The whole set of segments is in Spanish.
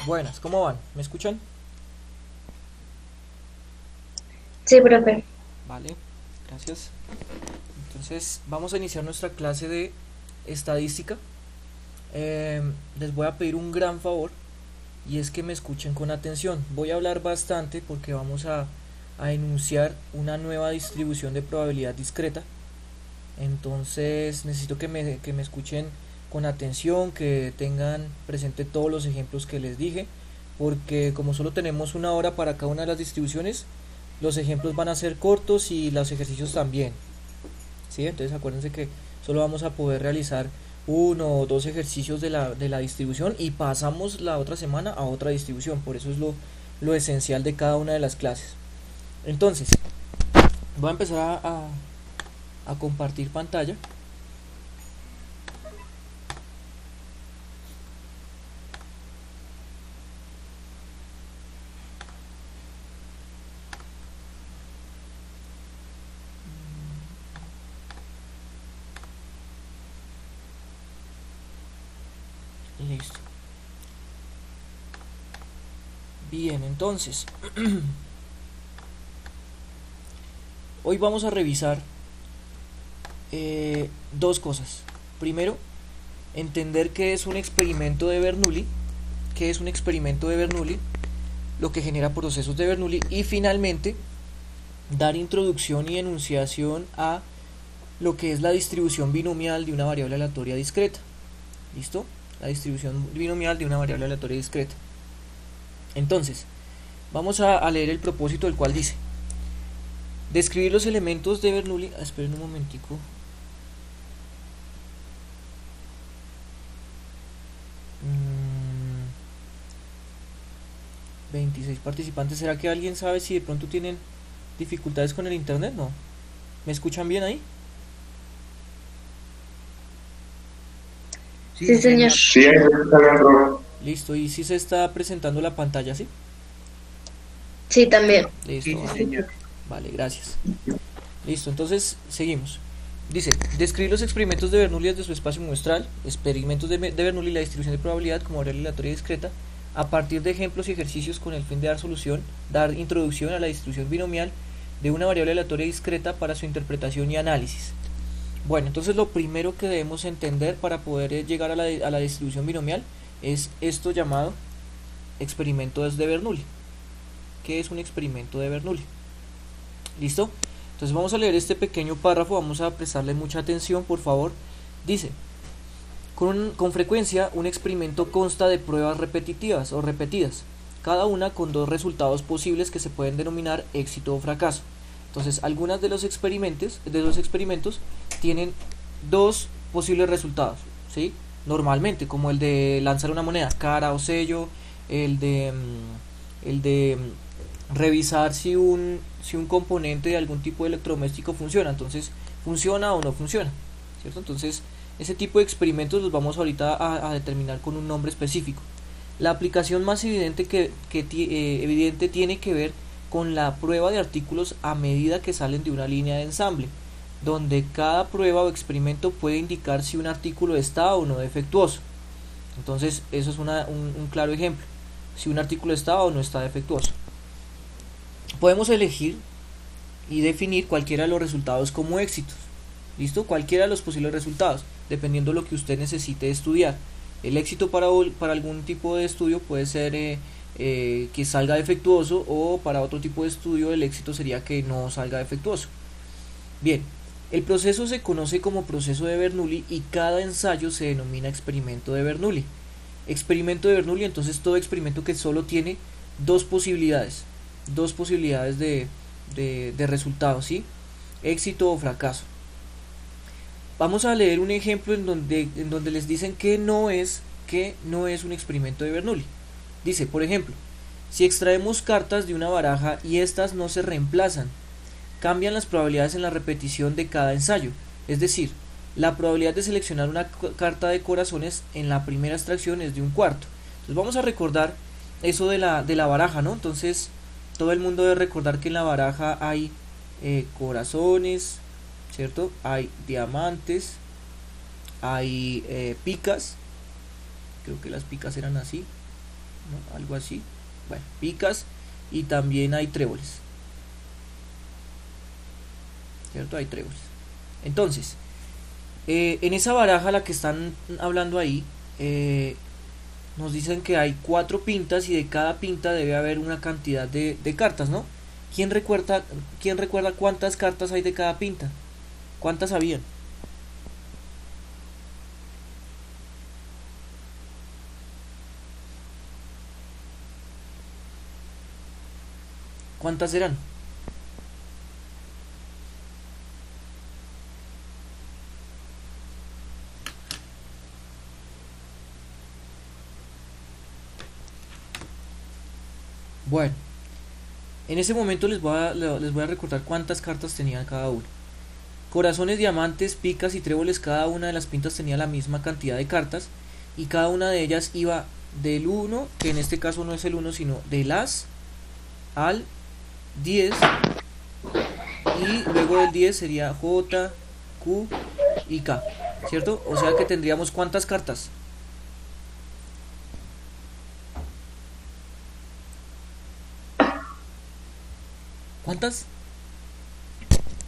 Buenas, ¿cómo van? ¿Me escuchan? Sí, profe. Vale, gracias. Entonces, vamos a iniciar nuestra clase de estadística. Les voy a pedir un gran favor y es que me escuchen con atención. Voy a hablar bastante porque vamos a enunciar una nueva distribución de probabilidad discreta. Entonces, necesito que me escuchen con atención, que tengan presente todos los ejemplos que les dije, porque como solo tenemos una hora para cada una de las distribuciones, los ejemplos van a ser cortos y los ejercicios también, ¿sí? Entonces acuérdense que solo vamos a poder realizar uno o dos ejercicios de la distribución y pasamos la otra semana a otra distribución, por eso es lo esencial de cada una de las clases. Entonces, voy a empezar a compartir pantalla. Listo. Bien, entonces, hoy vamos a revisar dos cosas. Primero, entender qué es un experimento de Bernoulli, qué es un experimento de Bernoulli, lo que genera procesos de Bernoulli, y finalmente dar introducción y enunciación a lo que es la distribución binomial de una variable aleatoria discreta. ¿Listo? La distribución binomial de una variable aleatoria discreta. Entonces, vamos a leer el propósito, el cual dice: describir los elementos de Bernoulli. Esperen un momentico. 26 participantes. ¿Será que alguien sabe si de pronto tienen dificultades con el internet? No. ¿Me escuchan bien ahí? Sí, señor. Sí, ahí está bien, profe. Listo. ¿Y si se está presentando la pantalla, sí? Sí, también. Listo, vale. Vale, gracias. Listo, entonces seguimos. Dice, describir los experimentos de Bernoulli desde su espacio muestral, experimentos de Bernoulli y la distribución de probabilidad como variable aleatoria discreta, a partir de ejemplos y ejercicios con el fin de dar introducción a la distribución binomial de una variable aleatoria discreta para su interpretación y análisis. Bueno, entonces lo primero que debemos entender para poder llegar a la distribución binomial es esto llamado experimento de Bernoulli. ¿Qué es un experimento de Bernoulli? ¿Listo? Entonces vamos a leer este pequeño párrafo, vamos a prestarle mucha atención, por favor. Dice, con frecuencia un experimento consta de pruebas repetitivas o repetidas, cada una con dos resultados posibles que se pueden denominar éxito o fracaso. Entonces, algunas de los experimentos tienen dos posibles resultados, ¿sí? Normalmente, como el de lanzar una moneda, cara o sello, el de revisar si un componente de algún tipo de electrodoméstico funciona, entonces funciona o no funciona, ¿cierto? Entonces, ese tipo de experimentos los vamos ahorita a determinar con un nombre específico. La aplicación más evidente tiene que ver con la prueba de artículos a medida que salen de una línea de ensamble, donde cada prueba o experimento puede indicar si un artículo está o no defectuoso. Entonces, eso es un claro ejemplo, si un artículo está o no está defectuoso. Podemos elegir y definir cualquiera de los resultados como éxitos. ¿Listo? Cualquiera de los posibles resultados, dependiendo de lo que usted necesite estudiar. El éxito para algún tipo de estudio puede ser que salga defectuoso, o para otro tipo de estudio el éxito sería que no salga defectuoso. Bien, el proceso se conoce como proceso de Bernoulli y cada ensayo se denomina experimento de Bernoulli. Experimento de Bernoulli, entonces todo experimento que solo tiene dos posibilidades de resultados, ¿sí? Éxito o fracaso. Vamos a leer un ejemplo en donde les dicen que no es un experimento de Bernoulli. Dice, por ejemplo, si extraemos cartas de una baraja y estas no se reemplazan, cambian las probabilidades en la repetición de cada ensayo. Es decir, la probabilidad de seleccionar una carta de corazones en la primera extracción es de un cuarto. Entonces vamos a recordar eso de la baraja, ¿no? Entonces todo el mundo debe recordar que en la baraja hay corazones, ¿cierto? Hay diamantes, hay picas, creo que las picas eran así, ¿no? Algo así. Bueno, picas y también hay tréboles, ¿cierto? Hay tréboles. Entonces, en esa baraja la que están hablando ahí, nos dicen que hay 4 pintas y de cada pinta debe haber una cantidad de cartas, ¿no? ¿Quién recuerda cuántas cartas hay de cada pinta? ¿Cuántas habían? ¿Cuántas eran? Bueno, en ese momento les voy a recordar cuántas cartas tenía cada uno. Corazones, diamantes, picas y tréboles, cada una de las pintas tenía la misma cantidad de cartas y cada una de ellas iba del 1, que en este caso no es el 1, sino del as al 10, y luego del 10 sería J, Q y K, ¿cierto? O sea que tendríamos ¿cuántas cartas? ¿Cuántas?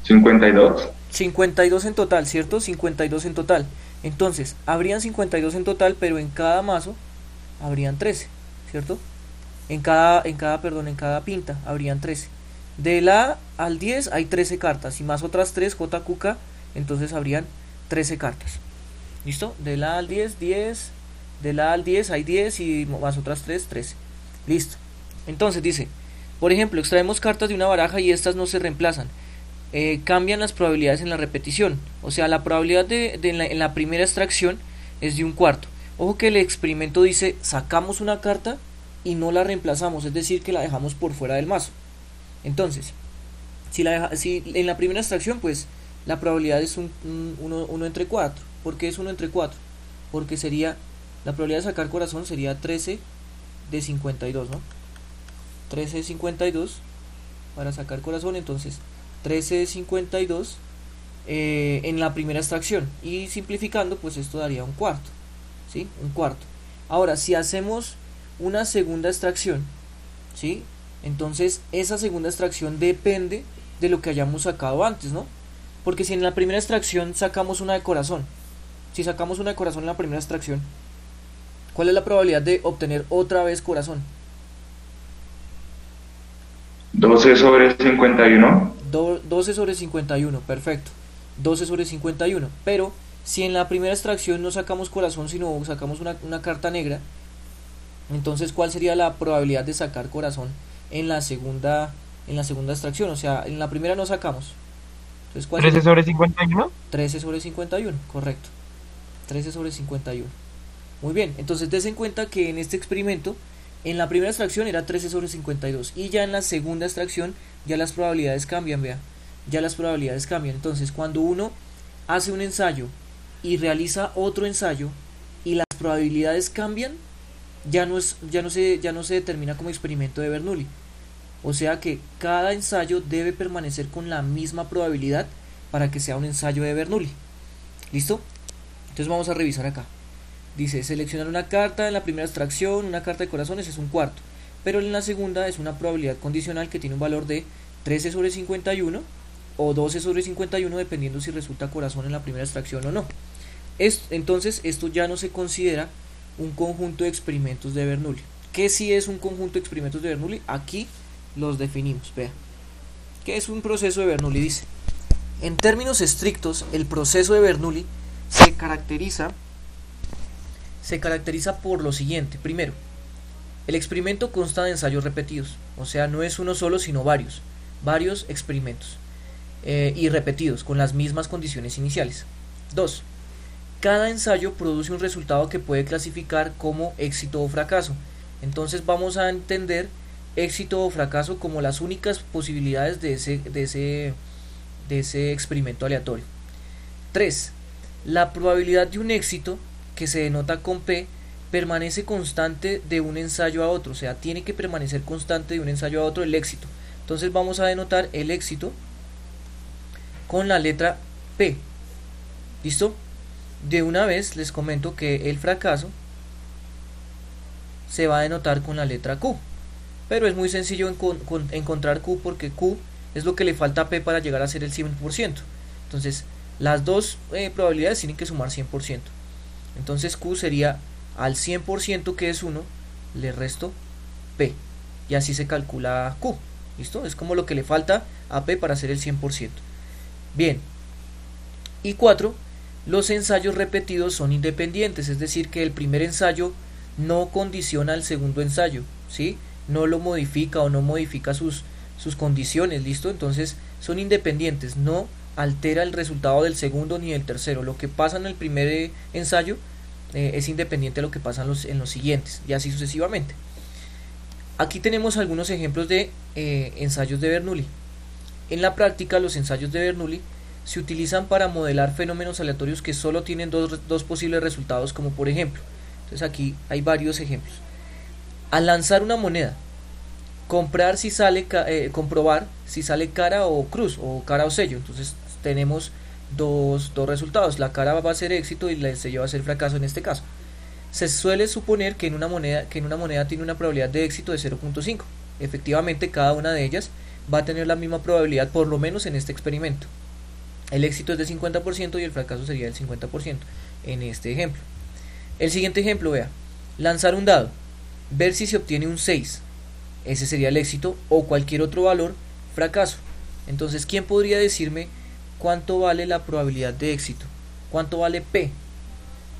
52. 52 en total, ¿cierto? 52 en total. Entonces, habrían 52 en total, pero en cada mazo habrían 13, ¿cierto? En cada pinta habrían 13. De la al 10 hay 13 cartas y más otras 3 J, Q, K, entonces habrían 13 cartas. ¿Listo? De la al 10, 10. De la al 10 hay 10 y más otras 3, 13. Listo. Entonces dice, por ejemplo, extraemos cartas de una baraja y estas no se reemplazan. Cambian las probabilidades en la repetición. O sea, la probabilidad en la primera extracción es de 1/4. Ojo que el experimento dice, sacamos una carta y no la reemplazamos, es decir, que la dejamos por fuera del mazo. Entonces, si en la primera extracción, pues la probabilidad es 1 entre 4. ¿Por qué es 1 entre 4? Porque sería, la probabilidad de sacar corazón sería 13 de 52, ¿no? 13 de 52 para sacar corazón, entonces 13 de 52 en la primera extracción, y simplificando pues esto daría 1/4, ¿sí? 1/4. Ahora si hacemos una segunda extracción, ¿sí? Entonces esa segunda extracción depende de lo que hayamos sacado antes, ¿no? Porque si en la primera extracción sacamos una de corazón, si sacamos una de corazón en la primera extracción, ¿cuál es la probabilidad de obtener otra vez corazón? 12 sobre 51. 12 sobre 51, perfecto. 12 sobre 51. Pero si en la primera extracción no sacamos corazón, sino sacamos una carta negra, entonces ¿cuál sería la probabilidad de sacar corazón en la segunda extracción? O sea, en la primera no sacamos. Entonces, ¿cuál 13 sería? sobre 51. 13 sobre 51, correcto. 13 sobre 51. Muy bien, entonces des en cuenta que en este experimento, en la primera extracción era 13 sobre 52 y ya en la segunda extracción ya las probabilidades cambian, vea. Ya las probabilidades cambian. Entonces, cuando uno hace un ensayo y realiza otro ensayo y las probabilidades cambian, ya no se determina como experimento de Bernoulli. O sea que cada ensayo debe permanecer con la misma probabilidad para que sea un ensayo de Bernoulli. ¿Listo? Entonces vamos a revisar acá. Dice, seleccionar una carta en la primera extracción, una carta de corazones es 1/4, pero en la segunda es una probabilidad condicional que tiene un valor de 13 sobre 51 o 12 sobre 51 dependiendo si resulta corazón en la primera extracción o no. Entonces esto ya no se considera un conjunto de experimentos de Bernoulli. ¿Qué si es un conjunto de experimentos de Bernoulli? Aquí los definimos, vea. ¿Qué es un proceso de Bernoulli? Dice, en términos estrictos, el proceso de Bernoulli se caracteriza por lo siguiente. Primero, el experimento consta de ensayos repetidos, o sea, no es uno solo, sino varios experimentos y repetidos con las mismas condiciones iniciales. 2. Cada ensayo produce un resultado que puede clasificar como éxito o fracaso. Entonces vamos a entender éxito o fracaso como las únicas posibilidades de ese experimento aleatorio. 3. La probabilidad de un éxito, que se denota con P, permanece constante de un ensayo a otro, o sea, tiene que permanecer constante de un ensayo a otro el éxito. Entonces vamos a denotar el éxito con la letra P. ¿Listo? De una vez les comento que el fracaso se va a denotar con la letra Q. Pero es muy sencillo encontrar Q porque Q es lo que le falta a P para llegar a ser el 100%. Entonces, las dos probabilidades tienen que sumar 100%. Entonces, Q sería al 100% que es 1, le resto P. Y así se calcula Q. ¿Listo? Es como lo que le falta a P para hacer el 100%. Bien. Y 4. Los ensayos repetidos son independientes. Es decir, que el primer ensayo no condiciona al segundo ensayo. ¿Sí? No lo modifica o no modifica sus condiciones. ¿Listo? Entonces son independientes. No altera el resultado del segundo ni del tercero. Lo que pasa en el primer ensayo es independiente de lo que pasa en los siguientes. Y así sucesivamente. Aquí tenemos algunos ejemplos de ensayos de Bernoulli. En la práctica, los ensayos de Bernoulli se utilizan para modelar fenómenos aleatorios que solo tienen dos posibles resultados, como por ejemplo, entonces aquí hay varios ejemplos. Al lanzar una moneda, comprobar si sale cara o cruz, o cara o sello. Entonces tenemos dos resultados. La cara va a ser éxito y el sello va a ser fracaso en este caso. Se suele suponer que en una moneda tiene una probabilidad de éxito de 0.5. Efectivamente, cada una de ellas va a tener la misma probabilidad, por lo menos en este experimento. El éxito es de 50% y el fracaso sería del 50% en este ejemplo. El siguiente ejemplo, vea, lanzar un dado, ver si se obtiene un 6, ese sería el éxito, o cualquier otro valor, fracaso. Entonces, ¿quién podría decirme cuánto vale la probabilidad de éxito? ¿Cuánto vale P?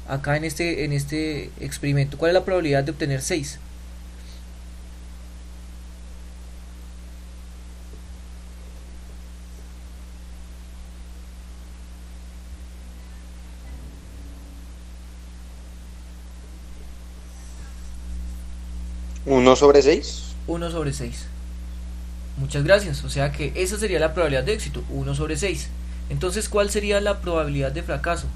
Acá en este experimento, ¿cuál es la probabilidad de obtener 6? ¿1/6? 1/6. Muchas gracias. O sea que esa sería la probabilidad de éxito, 1/6. Entonces, ¿cuál sería la probabilidad de fracaso?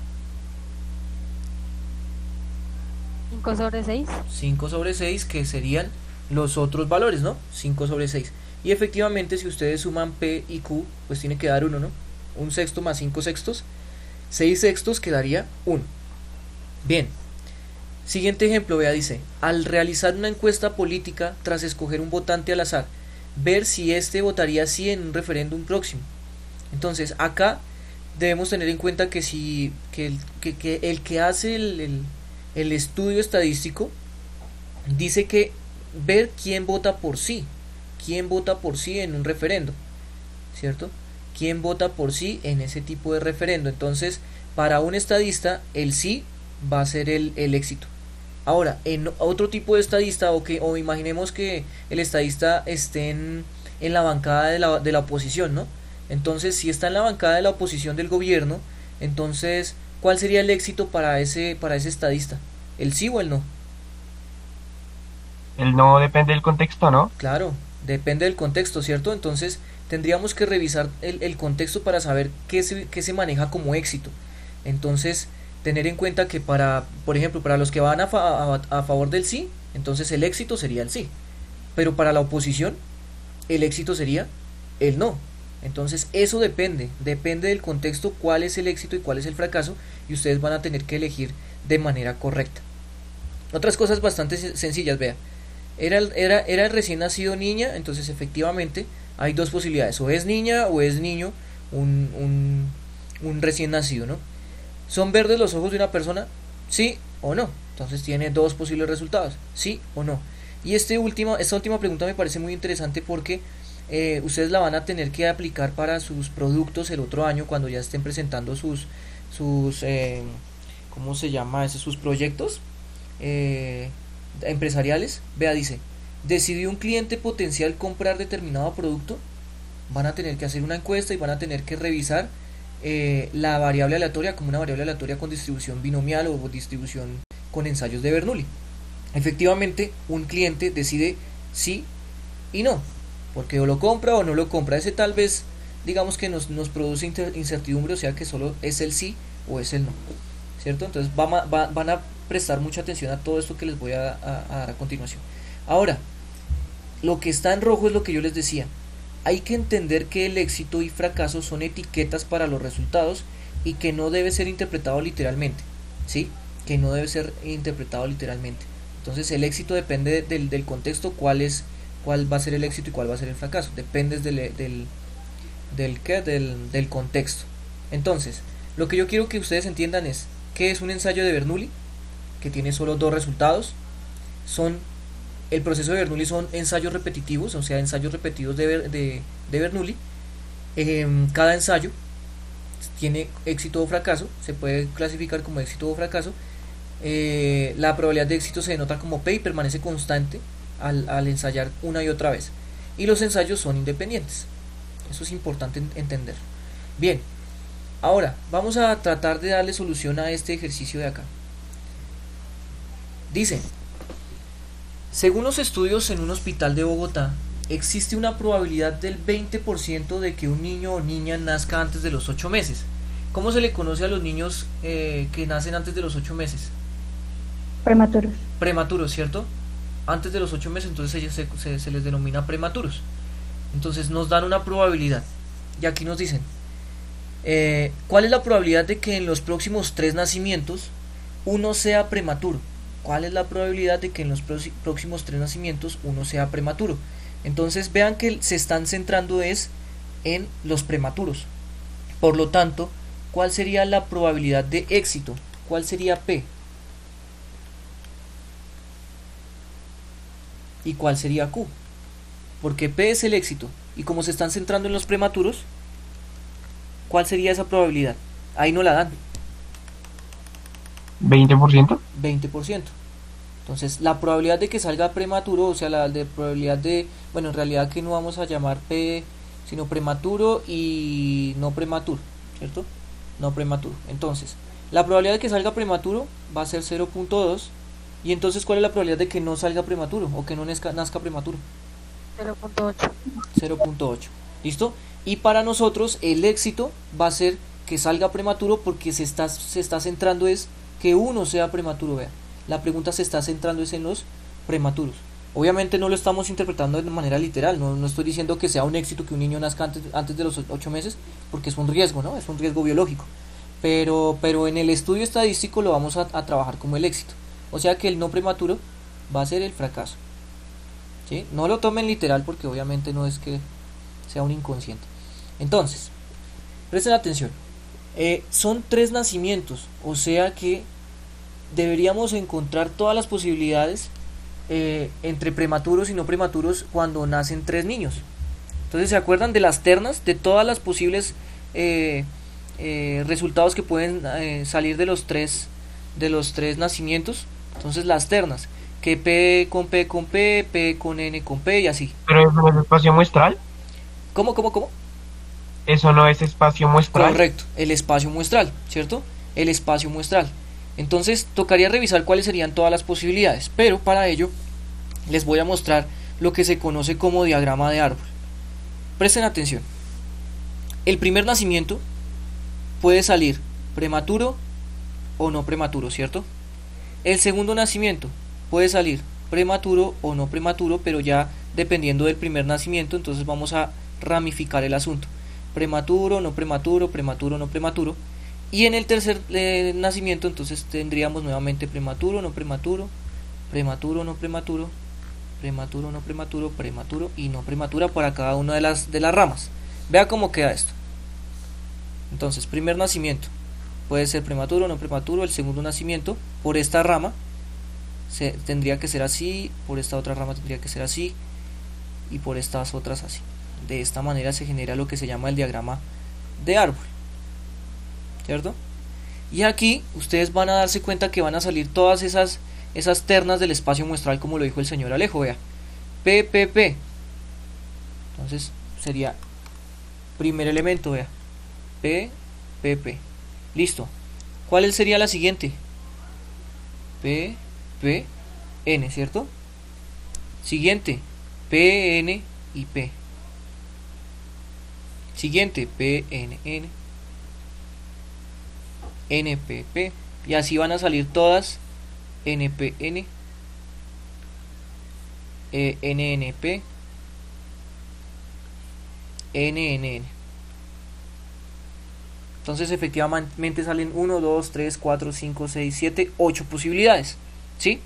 5/6. 5/6, que serían los otros valores, ¿no? 5/6. Y efectivamente, si ustedes suman P y Q, pues tiene que dar 1, ¿no? 1/6 más 5/6. 6/6 quedaría 1. Bien. Siguiente ejemplo, vea, dice, al realizar una encuesta política tras escoger un votante al azar, ver si éste votaría sí en un referéndum próximo. Entonces, acá debemos tener en cuenta que el que hace el estudio estadístico dice que ver quién vota por sí en un referendo, ¿cierto? Quién vota por sí en ese tipo de referendo. Entonces, para un estadista, el sí va a ser el éxito. Ahora, en otro tipo de estadista, o imaginemos que el estadista esté en la bancada de la oposición, ¿no? Entonces, si está en la bancada de la oposición del gobierno, entonces, ¿cuál sería el éxito para ese estadista? ¿El sí o el no? El no depende del contexto, ¿no? Claro, depende del contexto, ¿cierto? Entonces, tendríamos que revisar el contexto para saber qué se maneja como éxito. Entonces, tener en cuenta que por ejemplo, para los que van a favor del sí, entonces el éxito sería el sí. Pero para la oposición, el éxito sería el no. Entonces eso depende del contexto, cuál es el éxito y cuál es el fracaso, y ustedes van a tener que elegir de manera correcta. Otras cosas bastante sencillas, vea. Era recién nacido niña, entonces efectivamente hay dos posibilidades, o es niña o es niño un recién nacido, ¿no? ¿Son verdes los ojos de una persona? ¿Sí o no? Entonces tiene dos posibles resultados, sí o no. Y esta última pregunta me parece muy interesante porque ustedes la van a tener que aplicar para sus productos el otro año cuando ya estén presentando sus ¿cómo se llama eso? Sus proyectos empresariales. Vea, dice, ¿decidió un cliente potencial comprar determinado producto? Van a tener que hacer una encuesta y van a tener que revisar la variable aleatoria como una variable aleatoria con distribución binomial o distribución con ensayos de Bernoulli. Efectivamente, un cliente decide sí y no, porque o lo compra o no lo compra. Ese tal vez, digamos que nos produce incertidumbre, o sea que solo es el sí o es el no, ¿cierto? Entonces van a prestar mucha atención a todo esto que les voy a dar a continuación. Ahora, lo que está en rojo es lo que yo les decía. Hay que entender que el éxito y fracaso son etiquetas para los resultados y que no debe ser interpretado literalmente, ¿sí? Que no debe ser interpretado literalmente. Entonces el éxito depende del contexto, cuál va a ser el éxito y cuál va a ser el fracaso. Depende del contexto. Entonces, lo que yo quiero que ustedes entiendan es qué es un ensayo de Bernoulli, que tiene solo dos resultados. El proceso de Bernoulli son ensayos repetitivos, o sea, ensayos repetidos de Bernoulli. Cada ensayo tiene éxito o fracaso, se puede clasificar como éxito o fracaso. La probabilidad de éxito se denota como P y permanece constante al ensayar una y otra vez. Y los ensayos son independientes. Eso es importante entender. Bien, ahora vamos a tratar de darle solución a este ejercicio de acá. Dice, según los estudios en un hospital de Bogotá, existe una probabilidad del 20% de que un niño o niña nazca antes de los 8 meses. ¿Cómo se le conoce a los niños que nacen antes de los 8 meses? Prematuros. Prematuros, ¿cierto? Antes de los 8 meses, entonces ellos se les denomina prematuros. Entonces nos dan una probabilidad. Y aquí nos dicen, ¿cuál es la probabilidad de que en los próximos 3 nacimientos uno sea prematuro? ¿Cuál es la probabilidad de que en los próximos 3 nacimientos uno sea prematuro? Entonces vean que se están centrando en los prematuros. Por lo tanto, ¿cuál sería la probabilidad de éxito? ¿Cuál sería P? ¿Y cuál sería Q? Porque P es el éxito. Y como se están centrando en los prematuros, ¿cuál sería esa probabilidad? Ahí no la dan. 20%. 20%. Entonces, la probabilidad de que salga prematuro, o sea, la de probabilidad de, bueno, en realidad que no vamos a llamar P, sino prematuro y no prematuro, ¿cierto? No prematuro. Entonces, la probabilidad de que salga prematuro va a ser 0.2. Y entonces, ¿cuál es la probabilidad de que no salga prematuro o que no nazca prematuro? 0.8. 0.8. ¿Listo? Y para nosotros el éxito va a ser que salga prematuro porque se está centrando es que uno sea prematuro, vea. La pregunta se está centrando es en los prematuros. Obviamente no lo estamos interpretando de manera literal, no estoy diciendo que sea un éxito que un niño nazca antes de los 8 meses, porque es un riesgo, ¿no? Es un riesgo biológico. Pero en el estudio estadístico lo vamos a trabajar como el éxito. O sea que el no prematuro va a ser el fracaso. ¿Sí? No lo tomen literal porque obviamente no es que sea un inconsciente. Entonces, presten atención. Son 3 nacimientos, o sea que deberíamos encontrar todas las posibilidades entre prematuros y no prematuros cuando nacen 3 niños. Entonces, ¿se acuerdan de las ternas? De todas las posibles resultados que pueden salir de los tres nacimientos. Entonces, las ternas, que P con P con P, P con N con P y así. Pero eso no es espacio muestral. ¿Cómo? Eso no es espacio muestral. Correcto, el espacio muestral, ¿cierto? El espacio muestral. Entonces tocaría revisar cuáles serían todas las posibilidades, pero para ello les voy a mostrar lo que se conoce como diagrama de árbol. Presten atención. El primer nacimiento puede salir prematuro o no prematuro, ¿cierto? El segundo nacimiento puede salir prematuro o no prematuro, pero ya dependiendo del primer nacimiento, entonces vamos a ramificar el asunto. Prematuro, no prematuro, prematuro, no prematuro. Y en el tercer nacimiento entonces tendríamos nuevamente prematuro, no prematuro, prematuro, no prematuro, prematuro, no prematuro, prematuro y no prematura para cada una de las ramas. Vea cómo queda esto. Entonces, primer nacimiento puede ser prematuro, no prematuro. El segundo nacimiento por esta rama tendría que ser así, por esta otra rama tendría que ser así y por estas otras así. De esta manera se genera lo que se llama el diagrama de árbol, ¿cierto? Y aquí ustedes van a darse cuenta que van a salir todas esas ternas del espacio muestral, como lo dijo el señor Alejo. Vea, P, P, P. Entonces sería primer elemento, vea, P, P, P. Listo. ¿Cuál sería la siguiente? P, P, N, ¿cierto? Siguiente, P, N y P. Siguiente, P, N, N, N, P, P. Y así van a salir todas. N, P, N, N, N, P, N, N, N. Entonces efectivamente salen 1, 2, 3, 4, 5, 6, 7, 8 posibilidades, ¿sí?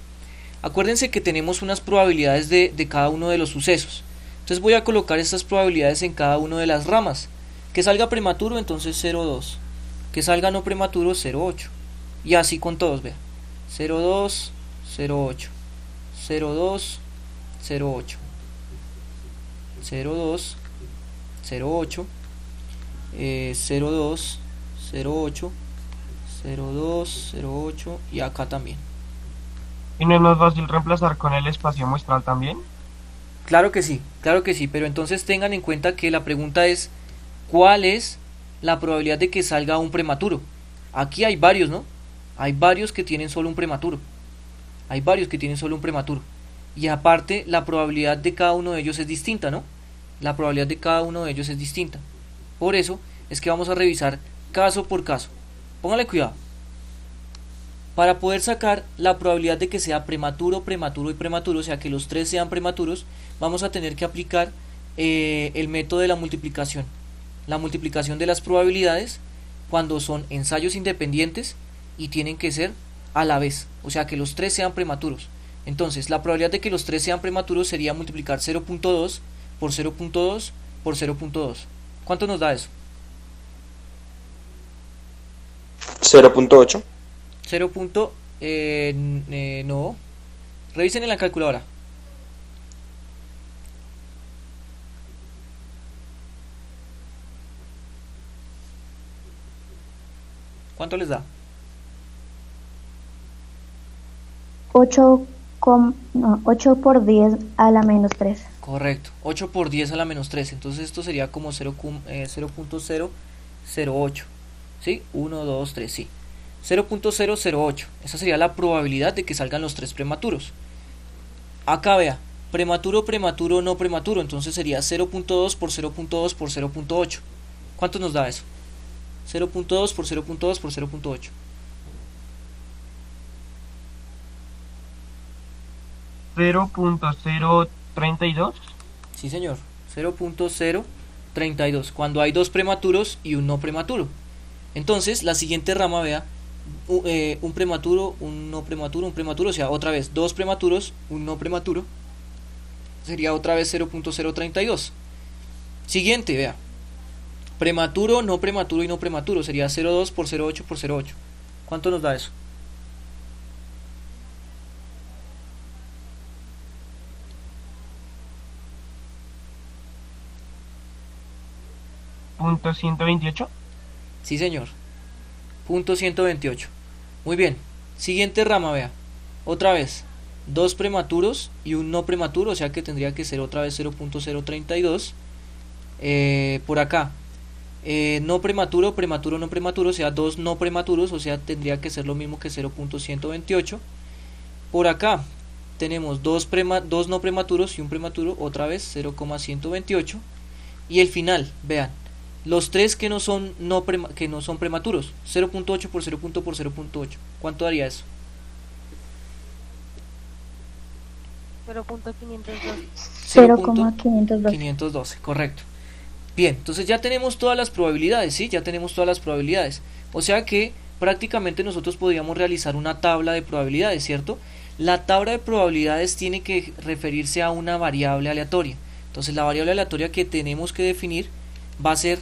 Acuérdense que tenemos unas probabilidades de cada uno de los sucesos. Entonces voy a colocar estas probabilidades en cada una de las ramas. Que salga prematuro, entonces 0,2. Que salga no prematuro, 0,8. Y así con todos, vean. 0,2, 0,8. 0,2, 0,8. 0,2, 0,8. 0,2, 0,8. 0,2, 0,8. Y acá también. ¿Y no es más fácil reemplazar con el espacio muestral también? Claro que sí, pero entonces tengan en cuenta que la pregunta es ¿cuál es la probabilidad de que salga un prematuro? Aquí hay varios, ¿no? Hay varios que tienen solo un prematuro. Hay varios que tienen solo un prematuro. Y aparte, la probabilidad de cada uno de ellos es distinta, ¿no? La probabilidad de cada uno de ellos es distinta. Por eso es que vamos a revisar caso por caso. Póngale cuidado. Para poder sacar la probabilidad de que sea prematuro, prematuro y prematuro, o sea que los tres sean prematuros, vamos a tener que aplicar el método de la multiplicación. La multiplicación de las probabilidades cuando son ensayos independientes y tienen que ser a la vez, o sea que los tres sean prematuros. Entonces la probabilidad de que los tres sean prematuros sería multiplicar 0.2 por 0.2 por 0.2. ¿Cuánto nos da eso? 0.8. 0. No. Revisen en la calculadora. ¿Cuánto les da? 8 por 10 a la menos 3. Correcto. 8 por 10 a la menos 3. Entonces esto sería como 0.008. ¿Sí? 1, 2, 3, sí. 0.008. Esa sería la probabilidad de que salgan los tres prematuros. Acá vea, prematuro, prematuro, no prematuro. Entonces sería 0.2 por 0.2 por 0.8. ¿Cuánto nos da eso? 0.2 por 0.2 por 0.8. ¿0.032? Sí, señor. 0.032. Cuando hay dos prematuros y un no prematuro. Entonces, la siguiente rama, vea, un prematuro, un no prematuro, un prematuro, o sea, otra vez, dos prematuros, un no prematuro, sería otra vez 0.032. Siguiente, vea, prematuro, no prematuro y no prematuro, sería 0.2 por 0.8 por 0.8. ¿Cuánto nos da eso? ¿128? Sí, señor. Punto 128. Muy bien. Siguiente rama, vea. Otra vez. Dos prematuros y un no prematuro, o sea que tendría que ser otra vez 0.032. Por acá. No prematuro, prematuro, no prematuro, o sea, dos no prematuros, o sea, tendría que ser lo mismo que 0.128. Por acá tenemos dos no prematuros y un prematuro, otra vez 0.128. Y el final, vean. Los tres que no son prematuros, 0.8 por 0.8 por 0.8. ¿Cuánto daría eso? 0.512. 0.512, correcto. Bien, entonces ya tenemos todas las probabilidades, ¿sí? Ya tenemos todas las probabilidades. O sea que prácticamente nosotros podríamos realizar una tabla de probabilidades, ¿cierto? La tabla de probabilidades tiene que referirse a una variable aleatoria. Entonces la variable aleatoria que tenemos que definir va a ser,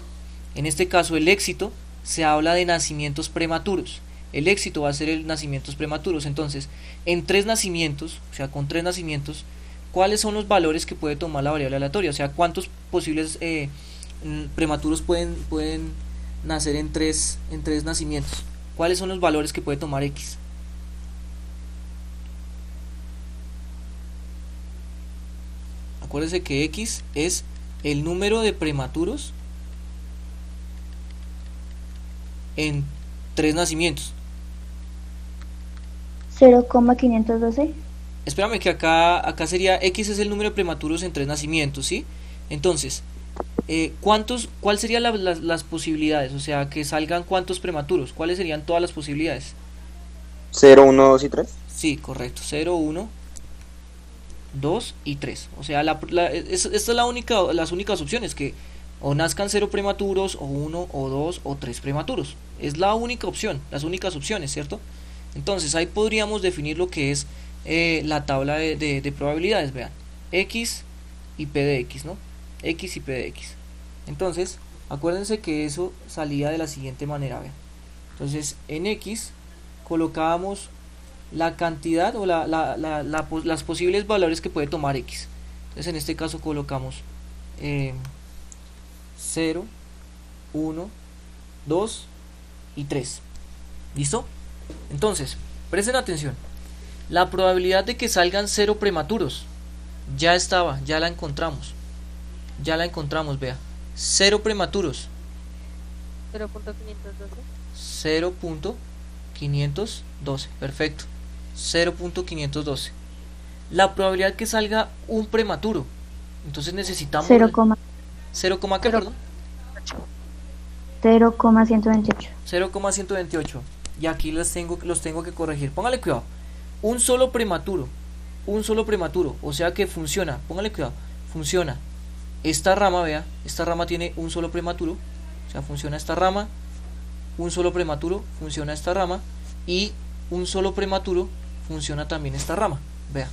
en este caso, el éxito. Se habla de nacimientos prematuros. El éxito va a ser el nacimientos prematuros. Entonces, en tres nacimientos, o sea, con tres nacimientos, ¿cuáles son los valores que puede tomar la variable aleatoria? O sea, ¿cuántos posibles prematuros pueden nacer en tres nacimientos? ¿Cuáles son los valores que puede tomar X? Acuérdense que X es el número de prematuros en tres nacimientos. 0,512. Espérame que acá sería X es el número de prematuros en tres nacimientos, ¿sí? Entonces, ¿cuál serían las posibilidades? O sea, que salgan cuántos prematuros. ¿Cuáles serían todas las posibilidades? 0, 1, 2 y 3. Sí, correcto. 0, 1, 2 y 3. O sea, esta es las únicas opciones, que o nazcan 0 prematuros, o 1, o 2, o 3 prematuros. Es la única opción, las únicas opciones, ¿cierto? Entonces ahí podríamos definir lo que es la tabla de probabilidades, vean, x y p de x, ¿no? X y p de x. Entonces, acuérdense que eso salía de la siguiente manera, vean. Entonces, en x colocábamos la cantidad o las posibles valores que puede tomar x. Entonces, en este caso colocamos 0, 1, 2 y 3. ¿Listo? Entonces, presten atención. La probabilidad de que salgan 0 prematuros ya estaba, ya la encontramos. Ya la encontramos, vea. 0 prematuros. 0.512. 0.512. Perfecto. 0.512. La probabilidad que salga un prematuro. Entonces necesitamos 0, 0, ¿qué, perdón? 0,128. 0,128. Y aquí los tengo que corregir. Póngale cuidado. Un solo prematuro. O sea que funciona. Póngale cuidado. Funciona. Esta rama, vea. Esta rama tiene un solo prematuro. O sea, funciona esta rama. Un solo prematuro. Funciona esta rama. Y un solo prematuro. Funciona también esta rama. Vea.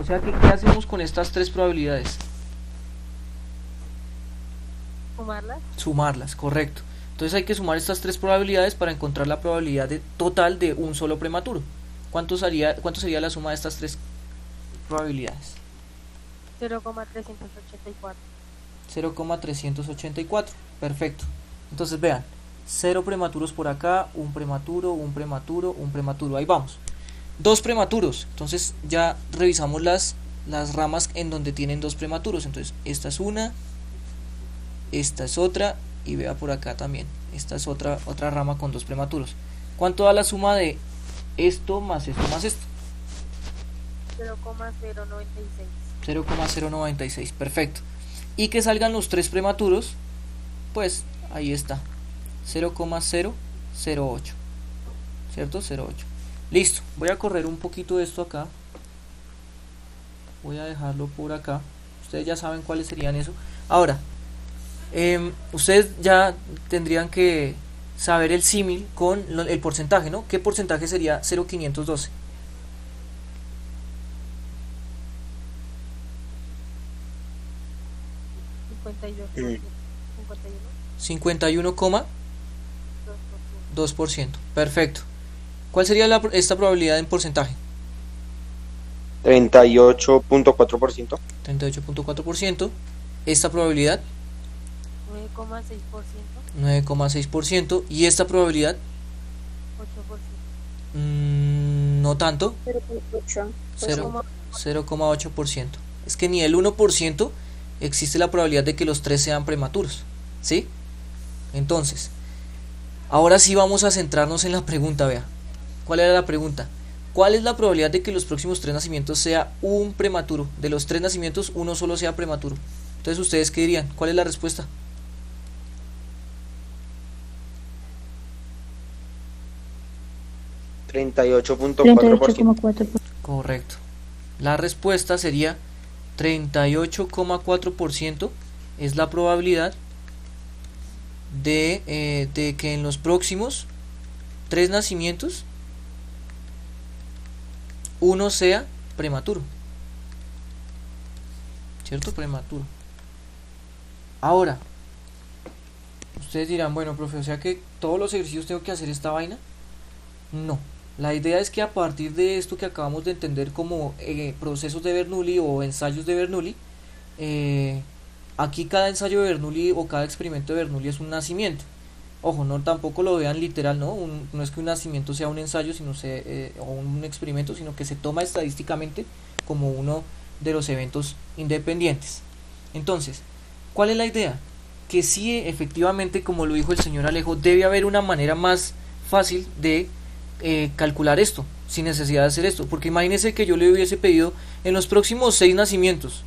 O sea que, ¿qué hacemos con estas tres probabilidades? Sumarlas, correcto. Entonces hay que sumar estas tres probabilidades para encontrar la probabilidad total de un solo prematuro. ¿Cuánto sería la suma de estas tres probabilidades? 0,384. 0,384. Perfecto. Entonces vean, 0 prematuros por acá, un prematuro, un prematuro, un prematuro. Ahí vamos. 2 prematuros. Entonces ya revisamos las ramas en donde tienen 2 prematuros. Entonces esta es una, esta es otra, y vea por acá también. Esta es otra rama con 2 prematuros. ¿Cuánto da la suma de esto más esto más esto? 0,096. 0,096. Perfecto. Y que salgan los 3 prematuros, pues ahí está. 0,008. ¿Cierto? 0,8. Listo. Voy a correr un poquito esto acá. Voy a dejarlo por acá. Ustedes ya saben cuáles serían eso. Ahora, ustedes ya tendrían que saber el símil con el porcentaje, ¿no? ¿Qué porcentaje sería 0,512? 51,2%. Perfecto. ¿Cuál sería esta probabilidad en porcentaje? 38.4%. 38.4%. Esta probabilidad 9,6%. 9,6%. Y esta probabilidad 8%. no tanto. 0,8%. Es que ni el 1% existe la probabilidad de que los 3 sean prematuros. ¿Sí? Entonces, ahora sí vamos a centrarnos en la pregunta, vea. ¿Cuál era la pregunta? ¿Cuál es la probabilidad de que los próximos 3 nacimientos sea un prematuro? De los 3 nacimientos, uno solo sea prematuro. Entonces, ¿ustedes qué dirían? ¿Cuál es la respuesta? 38.4%. Correcto. La respuesta sería 38,4%. Es la probabilidad de que en los próximos 3 nacimientos uno sea prematuro. ¿Cierto? Prematuro. Ahora, ustedes dirán, bueno, profe, o sea que todos los ejercicios tengo que hacer esta vaina. No. La idea es que a partir de esto que acabamos de entender como procesos de Bernoulli o ensayos de Bernoulli, aquí cada ensayo de Bernoulli o cada experimento de Bernoulli es un nacimiento. Ojo, no tampoco lo vean literal, ¿no? No es que un nacimiento sea un ensayo o un experimento, sino que se toma estadísticamente como uno de los eventos independientes. Entonces, ¿cuál es la idea? Que sí, efectivamente, como lo dijo el señor Alejo, debe haber una manera más fácil de calcular esto, sin necesidad de hacer esto, porque imagínense que yo le hubiese pedido en los próximos 6 nacimientos,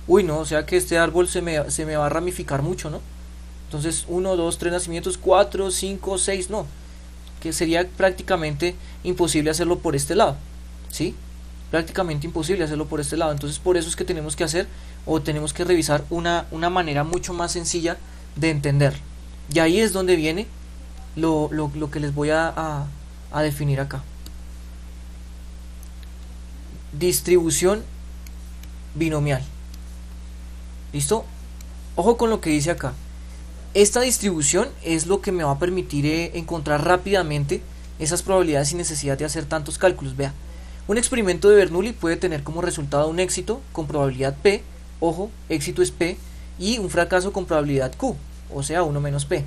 uy, no, o sea que este árbol se me va a ramificar mucho, ¿no? Entonces 1, 2, 3 nacimientos, 4, 5, 6, no, que sería prácticamente imposible hacerlo por este lado, ¿sí? Prácticamente imposible hacerlo por este lado. Entonces por eso es que tenemos que hacer o tenemos que revisar una manera mucho más sencilla de entender, y ahí es donde viene lo que les voy a definir acá. distribución binomial. ¿Listo? Ojo con lo que dice acá. Esta distribución es lo que me va a permitir encontrar rápidamente esas probabilidades sin necesidad de hacer tantos cálculos. Vea, un experimento de Bernoulli puede tener como resultado un éxito con probabilidad P, ojo, éxito es P, y un fracaso con probabilidad Q, o sea 1 menos P.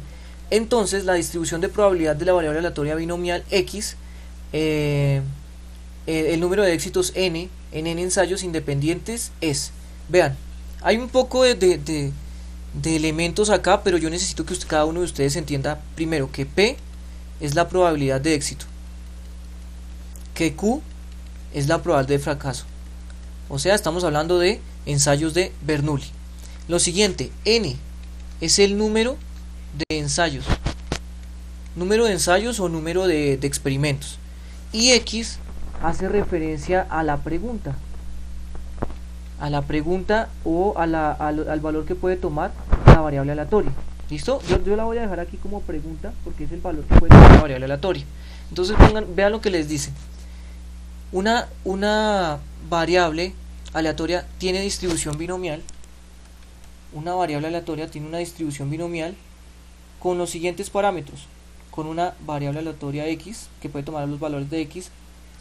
Entonces la distribución de probabilidad de la variable aleatoria binomial X, el número de éxitos n en n ensayos independientes es, vean, hay un poco de elementos acá, pero yo necesito que cada uno de ustedes entienda primero que P es la probabilidad de éxito, que Q es la probabilidad de fracaso. O sea, estamos hablando de ensayos de Bernoulli. Lo siguiente, N es el número de ensayos. Número de ensayos o número de experimentos. Y X hace referencia a la pregunta. A la pregunta o al valor que puede tomar la variable aleatoria. ¿Listo? Yo la voy a dejar aquí como pregunta porque es el valor que puede tomar la variable aleatoria. Entonces vean lo que les dice. Una variable aleatoria tiene distribución binomial. Una variable aleatoria tiene una distribución binomial con los siguientes parámetros. Con una variable aleatoria X, que puede tomar los valores de X,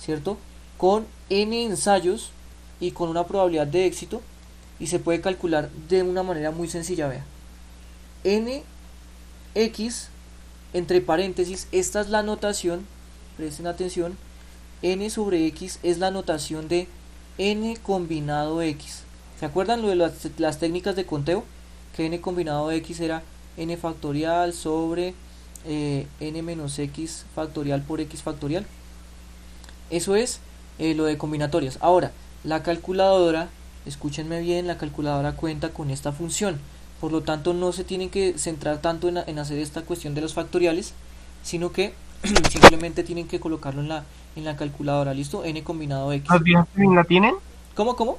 ¿cierto? Con n ensayos y con una probabilidad de éxito, y se puede calcular de una manera muy sencilla, vea. Nx, entre paréntesis, esta es la notación, presten atención, n sobre x es la notación de n combinado x. ¿Se acuerdan lo de las técnicas de conteo? Que n combinado x era n factorial sobre n menos x factorial por x factorial. Eso es lo de combinatorias. Ahora, la calculadora, escúchenme bien, la calculadora cuenta con esta función. Por lo tanto, no se tienen que centrar tanto en hacer esta cuestión de los factoriales, sino que simplemente tienen que colocarlo en la calculadora. ¿Listo? N combinado x. ¿Las viejas también la tienen? ¿Cómo?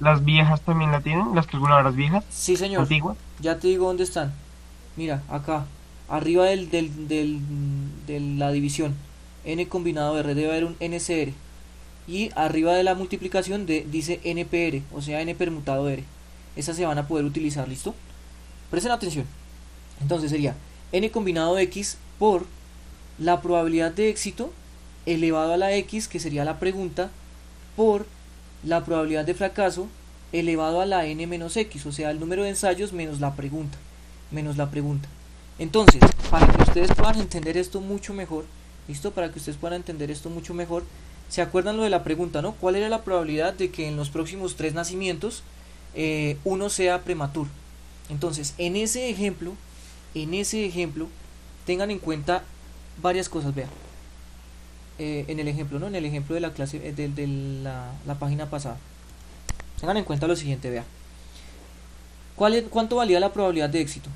¿Las viejas también la tienen? ¿Las calculadoras viejas? Sí, señor. ¿Antiguas? Ya te digo dónde están. Mira, acá. Arriba de la división. N combinado R, debe haber un NCR. Y arriba de la multiplicación dice NPR, o sea N permutado R. Esas se van a poder utilizar, ¿listo? Presten atención. Entonces sería N combinado X por la probabilidad de éxito elevado a la X, que sería la pregunta, por la probabilidad de fracaso elevado a la N menos X, o sea el número de ensayos menos la pregunta. Entonces, para que ustedes puedan entender esto mucho mejor, ¿listo? Para que ustedes puedan entender esto mucho mejor, ¿se acuerdan lo de la pregunta, no? ¿Cuál era la probabilidad de que en los próximos 3 nacimientos uno sea prematuro? Entonces, en ese ejemplo, tengan en cuenta varias cosas, vean. En el ejemplo, ¿no? En el ejemplo de la clase, de la página pasada. Tengan en cuenta lo siguiente, vean. ¿Cuánto valía la probabilidad de éxito?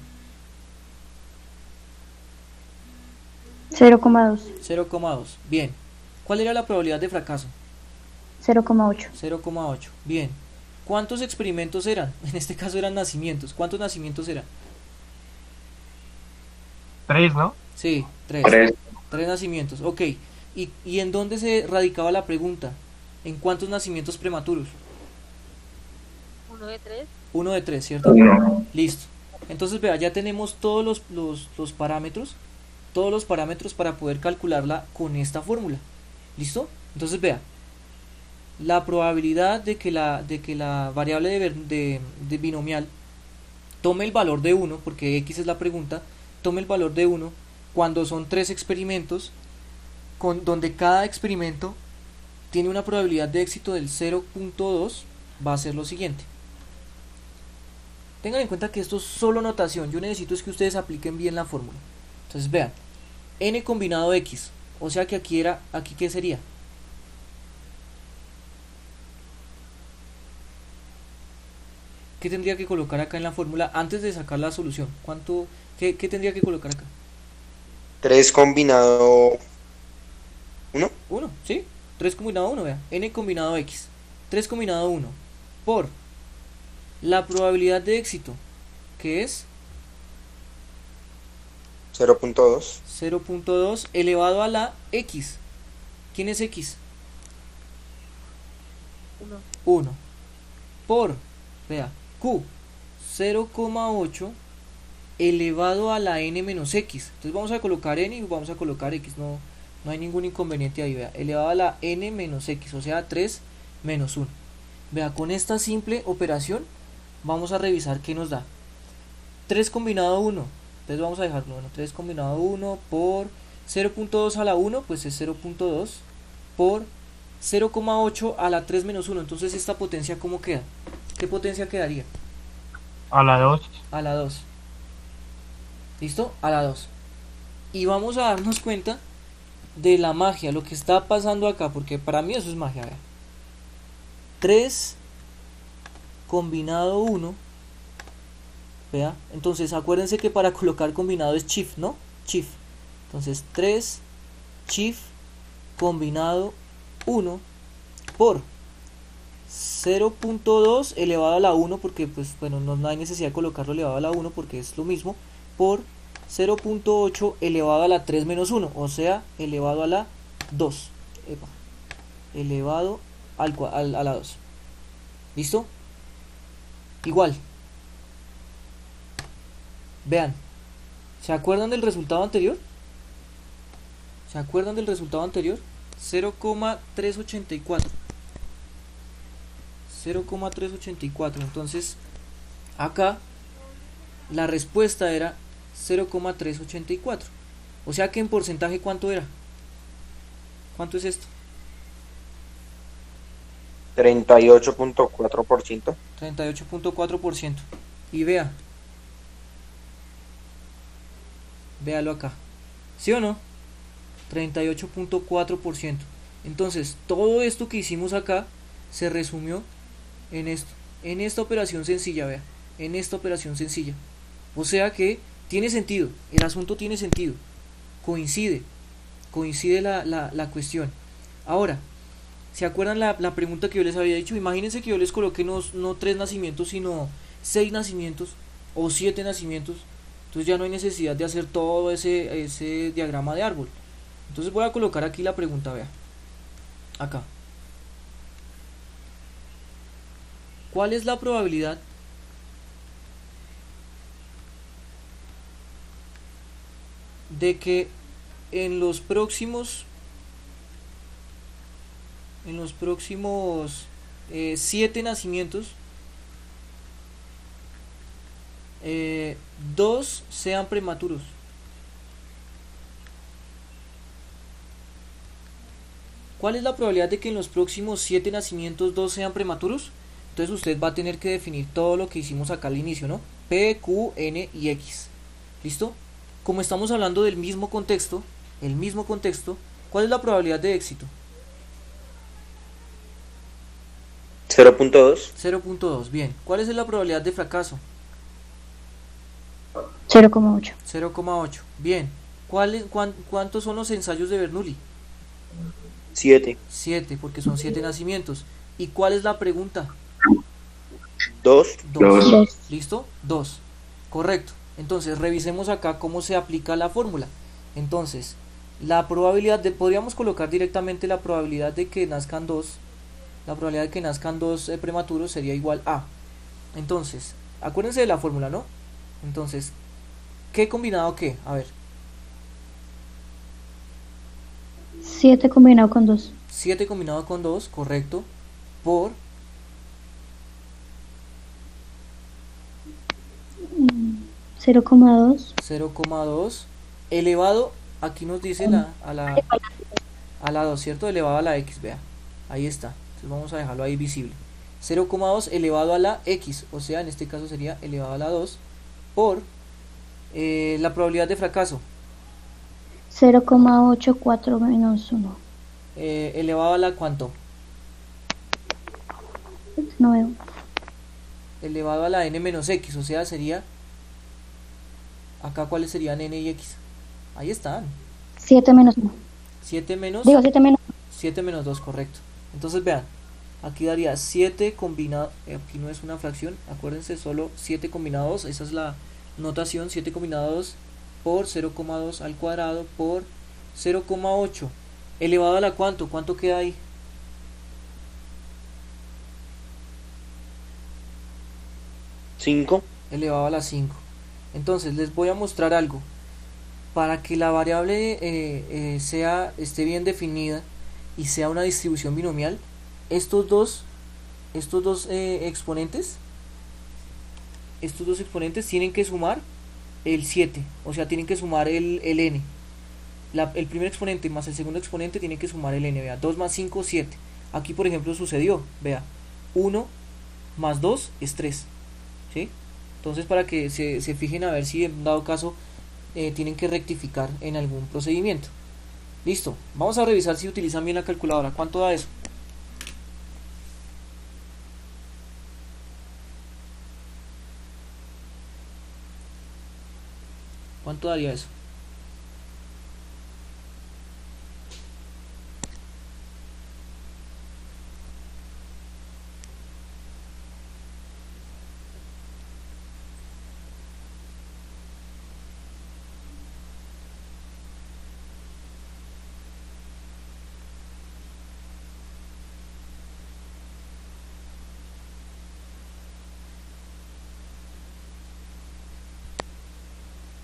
0,2. 0,2. Bien. ¿Cuál era la probabilidad de fracaso? 0,8. 0,8. Bien. ¿Cuántos experimentos eran? En este caso eran nacimientos. ¿Cuántos nacimientos eran? 3, ¿no? Sí, 3. 3 nacimientos. Ok. ¿Y en dónde se radicaba la pregunta? ¿En cuántos nacimientos prematuros? 1 de 3. 1 de 3, ¿cierto? 1. Listo. Entonces, vea, ya tenemos todos los parámetros. Todos los parámetros para poder calcularla con esta fórmula. ¿Listo? Entonces, vea. La probabilidad de que la variable de binomial tome el valor de 1, porque X es la pregunta, tome el valor de 1 cuando son 3 experimentos, donde cada experimento tiene una probabilidad de éxito del 0.2, va a ser lo siguiente. Tengan en cuenta que esto es solo notación, yo necesito es que ustedes apliquen bien la fórmula. Entonces vean, n combinado x, o sea que aquí ¿qué sería? ¿Qué tendría que colocar acá en la fórmula antes de sacar la solución? ¿Qué tendría que colocar acá? 3 combinado 1. 1, ¿sí? 3 combinado 1, vea. N combinado x. 3 combinado 1 por la probabilidad de éxito, que es 0.2. 0.2 elevado a la x. ¿Quién es x? 1 por, vea, Q 0,8 elevado a la n menos x. Entonces vamos a colocar n y vamos a colocar x, no hay ningún inconveniente ahí, vea, elevado a la n menos x, o sea 3 menos 1. Vea, con esta simple operación vamos a revisar qué nos da. 3 combinado 1, entonces vamos a dejarlo, bueno, 3 combinado 1 por 0.2 a la 1, pues es 0.2 por 0,8 a la 3 menos 1. Entonces esta potencia, ¿cómo queda? ¿Qué potencia quedaría? A la 2. A la 2. ¿Listo? A la 2. Y vamos a darnos cuenta de la magia, lo que está pasando acá, porque para mí eso es magia, vea. 3 combinado 1, vea, entonces acuérdense que para colocar combinado es shift, ¿no? Shift. Entonces 3 shift combinado 1 por 0.2 elevado a la 1, porque pues bueno, no hay necesidad de colocarlo elevado a la 1 porque es lo mismo, por 0.8 elevado a la 3 menos 1, o sea, elevado a la 2. Epa, elevado a la 2. ¿Listo? Igual. Vean. ¿Se acuerdan del resultado anterior? ¿Se acuerdan del resultado anterior? 0,384. 0,384. Entonces, acá la respuesta era 0,384. O sea que en porcentaje, ¿cuánto era? ¿Cuánto es esto? 38.4%. 38.4%. Y vea. Véalo acá. ¿Sí o no? 38.4%. Entonces, todo esto que hicimos acá se resumió en esto. En esta operación sencilla, vea. En esta operación sencilla. O sea que tiene sentido. El asunto tiene sentido. Coincide. Coincide la cuestión. Ahora, ¿se acuerdan la pregunta que yo les había dicho? Imagínense que yo les coloqué no 3 nacimientos, sino 6 nacimientos o 7 nacimientos. Entonces ya no hay necesidad de hacer todo ese diagrama de árbol. Entonces voy a colocar aquí la pregunta, vea. Acá. ¿Cuál es la probabilidad de que en los próximos 7 nacimientos 2 sean prematuros? ¿Cuál es la probabilidad de que en los próximos 7 nacimientos 2 sean prematuros? Entonces usted va a tener que definir todo lo que hicimos acá al inicio, ¿no? P, Q, N y X. ¿Listo? Como estamos hablando del mismo contexto, ¿cuál es la probabilidad de éxito? 0.2. 0.2, bien. ¿Cuál es la probabilidad de fracaso? 0,8. 0,8, bien. ¿Cuántos son los ensayos de Bernoulli? 7. 7, porque son 7 nacimientos. ¿Y cuál es la pregunta? 2. 2. ¿Listo? 2. Correcto. Entonces, revisemos acá cómo se aplica la fórmula. Entonces, la probabilidad podríamos colocar directamente la probabilidad de que nazcan 2. La probabilidad de que nazcan 2 prematuros sería igual a. Entonces, acuérdense de la fórmula, ¿no? Entonces, ¿qué combinado qué? A ver. 7 combinado con 2. 7 combinado con 2, correcto. Por 0,2. 0,2 elevado, aquí nos dice a la 2, ¿cierto? Elevado a la x, vea. Ahí está. Entonces vamos a dejarlo ahí visible. 0,2 elevado a la x, o sea, en este caso sería elevado a la 2 por la probabilidad de fracaso. 0,84 menos 1. Elevado a la ¿cuánto? No veo. Elevado a la n menos x, o sea, sería acá cuáles serían n y x. Ahí están. 7 menos 1. 7 menos Digo 7 menos 7 menos 2, correcto. Entonces vean, aquí daría 7 combinado, aquí no es una fracción, acuérdense, solo 7 combinado 2, esa es la notación, 7 combinado 2 por 0,2 al cuadrado por 0,8 elevado a la ¿cuánto? ¿Cuánto queda ahí? 5. elevado a la 5. Entonces les voy a mostrar algo. Para que la variable esté bien definida y sea una distribución binomial, estos dos exponentes tienen que sumar el 7, o sea, tienen que sumar el n. El primer exponente más el segundo exponente tienen que sumar el n, vea, 2 más 5, 7. Aquí, por ejemplo, sucedió, vea, 1 más 2 es 3, ¿sí? Entonces, para que se fijen a ver si en dado caso tienen que rectificar en algún procedimiento. Listo, vamos a revisar si utilizan bien la calculadora. ¿Cuánto da eso? ¿Cuánto daría eso?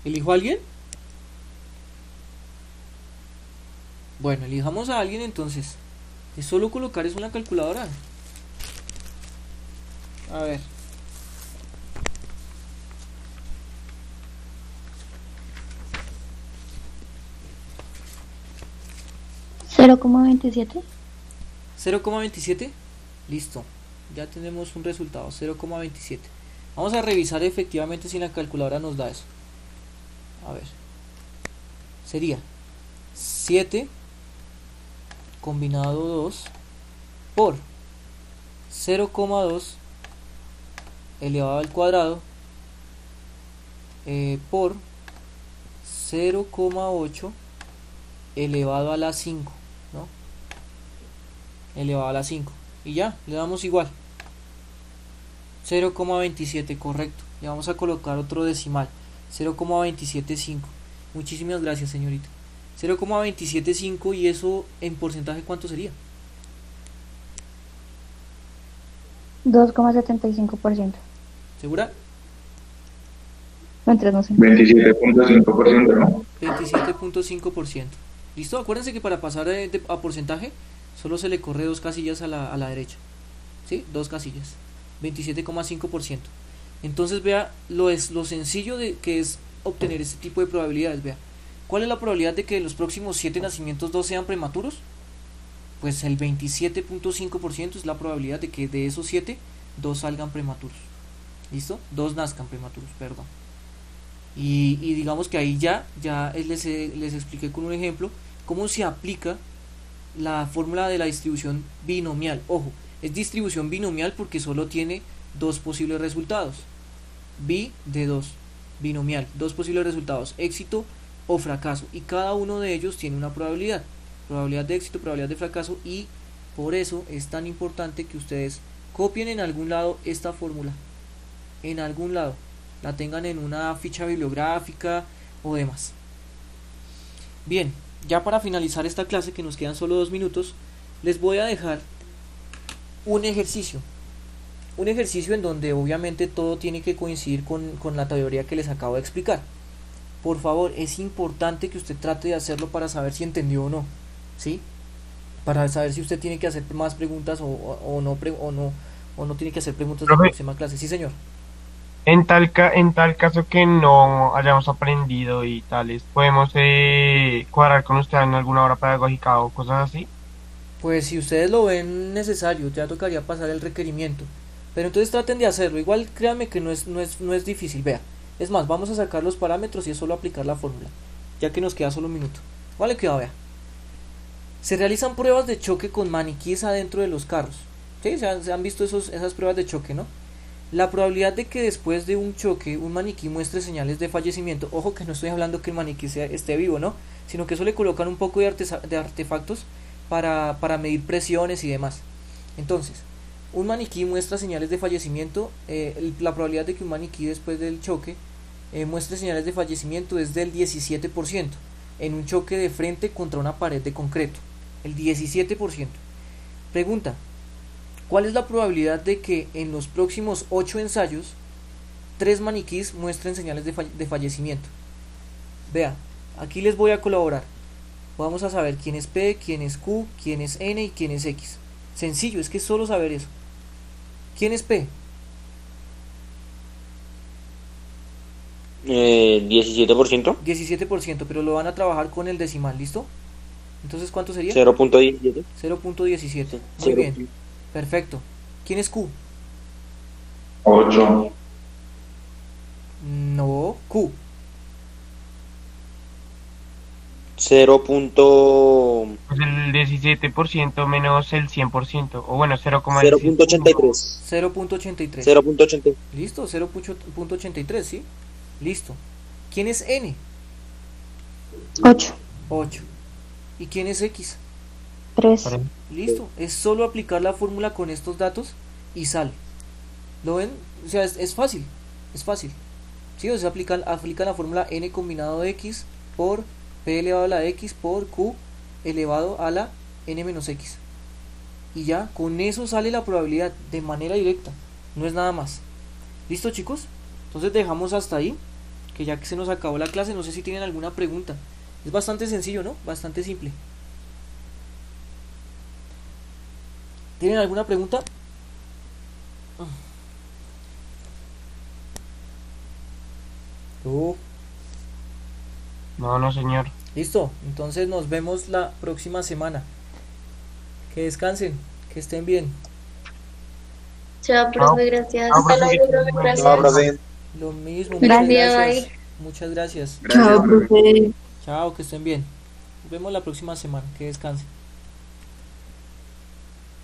¿Elijo a alguien? Bueno, elijamos a alguien entonces. Es solo colocar eso en la calculadora. A ver. ¿0,27? 0,27. Listo. Ya tenemos un resultado. 0,27. Vamos a revisar efectivamente si la calculadora nos da eso. A ver. Sería 7 combinado 2 por 0,2 elevado al cuadrado por 0,8 elevado a la 5, ¿no? Elevado a la 5. Y ya, le damos igual. 0,27, correcto. Le vamos a colocar otro decimal. 0,275. Muchísimas gracias, señorita. 0,275, y eso en porcentaje, ¿cuánto sería? 2,75%. ¿Segura? Mientras no sé. 27.5%, ¿no? 27.5%. ¿Listo? Acuérdense que para pasar a porcentaje solo se le corre 2 casillas a la derecha. ¿Sí? 2 casillas. 27,5%. Entonces vea lo sencillo de que es obtener este tipo de probabilidades. Vea, ¿cuál es la probabilidad de que de los próximos 7 nacimientos 2 sean prematuros? Pues el 27.5% es la probabilidad de que de esos 7 2 salgan prematuros. ¿Listo? 2 nazcan prematuros, perdón. Y digamos que ahí ya les expliqué con un ejemplo cómo se aplica la fórmula de la distribución binomial. Ojo, es distribución binomial porque solo tiene 2 posibles resultados. Bi de 2, binomial, 2 posibles resultados, éxito o fracaso, y cada uno de ellos tiene una probabilidad de éxito, probabilidad de fracaso, y por eso es tan importante que ustedes copien en algún lado esta fórmula, en algún lado, la tengan en una ficha bibliográfica o demás. Bien, ya para finalizar esta clase, que nos quedan solo 2 minutos, les voy a dejar un ejercicio en donde obviamente todo tiene que coincidir con la teoría que les acabo de explicar. Por favor, es importante que usted trate de hacerlo para saber si entendió o no, ¿sí? Para saber si usted tiene que hacer más preguntas o no tiene que hacer preguntas en la próxima clase. Sí, señor. En tal caso que no hayamos aprendido y tales, ¿podemos cuadrar con usted en alguna hora pedagógica o cosas así? Pues si ustedes lo ven necesario, ya tocaría pasar el requerimiento. Pero entonces traten de hacerlo. Igual créanme que no es difícil. Vea, es más, vamos a sacar los parámetros y es solo aplicar la fórmula, ya que nos queda solo un minuto. Vale, cuidado, vea. Se realizan pruebas de choque con maniquíes adentro de los carros. ¿Sí? Se han visto esas pruebas de choque, ¿no? La probabilidad de que después de un choque un maniquí muestre señales de fallecimiento, ojo que no estoy hablando que el maniquí esté vivo, ¿no? Sino que eso le colocan un poco de artefactos para medir presiones y demás. Entonces, un maniquí muestra señales de fallecimiento. La probabilidad de que un maniquí después del choque muestre señales de fallecimiento es del 17%, en un choque de frente contra una pared de concreto. El 17%. Pregunta: ¿cuál es la probabilidad de que en los próximos 8 ensayos 3 maniquís muestren señales de fallecimiento. Vea, aquí les voy a colaborar. Vamos a saber quién es P, quién es Q, quién es N y quién es X. Sencillo, es que es solo saber eso. ¿Quién es P? 17%. 17%, pero lo van a trabajar con el decimal, ¿listo? Entonces, ¿cuánto sería? 0.17. 0.17. Muy bien, perfecto. ¿Quién es Q? 8. No, Q. 0. Pues el 17% menos el 100%, o bueno, 0,83. 0.83. 0.83. 0.83. Listo, 0.83, ¿sí? Listo. ¿Quién es N? 8. 8. ¿Y quién es X? 3. Listo. Es solo aplicar la fórmula con estos datos y sale. ¿Lo ven? O sea, es fácil. Es fácil. ¿Sí? O sea, aplican la fórmula N combinado de X por P elevado a la X por Q elevado a la N menos X. Y ya, con eso sale la probabilidad de manera directa. No es nada más. ¿Listo, chicos? Entonces dejamos hasta ahí. Que ya que se nos acabó la clase, no sé si tienen alguna pregunta. Es bastante sencillo, ¿no? Bastante simple. ¿Tienen alguna pregunta? No, señor. Listo, entonces nos vemos la próxima semana. Que descansen, que estén bien. Chao, profe, gracias. Chao, profe. Hasta luego, profe, gracias. No, profe. Lo mismo, muchas Gracias, gracias. bye. Muchas gracias. Gracias, profe. Chao, que estén bien. Nos vemos la próxima semana. Que descansen.